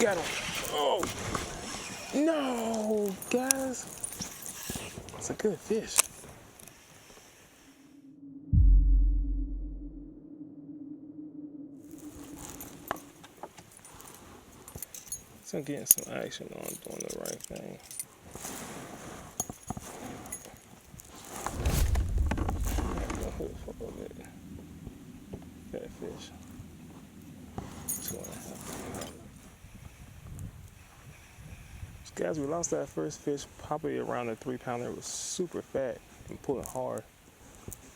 got him. Oh, no, guys. It's a good fish. So I'm getting some action on doing the right thing. For a little bit. That fish. 2.5. Guys, we lost that first fish probably around a 3-pounder. It was super fat and pulling hard.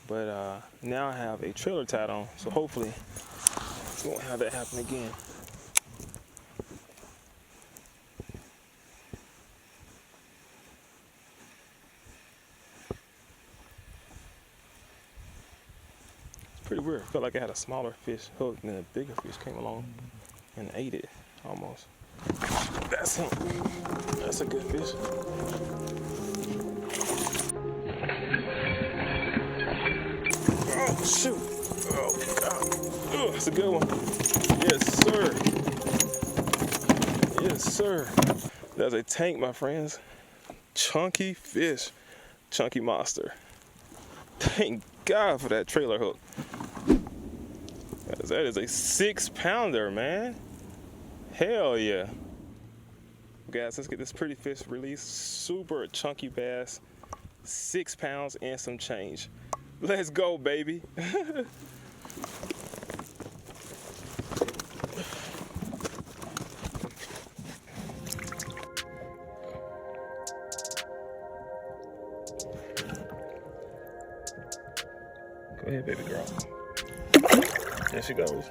But now I have a trailer tied on, so hopefully we won't have that happen again. Pretty weird. Felt like I had a smaller fish hooked and then a bigger fish came along and ate it almost. That's him. That's a good fish. Oh shoot. Oh God. Oh, that's a good one. Yes, sir. Yes, sir. That's a tank, my friends. Chunky fish. Chunky monster. Thank God for that trailer hook. That is a 6-pounder, man. Hell yeah. Guys, let's get this pretty fish released. Super chunky bass. 6 pounds and some change. Let's go, baby. Go ahead, baby girl. There she goes.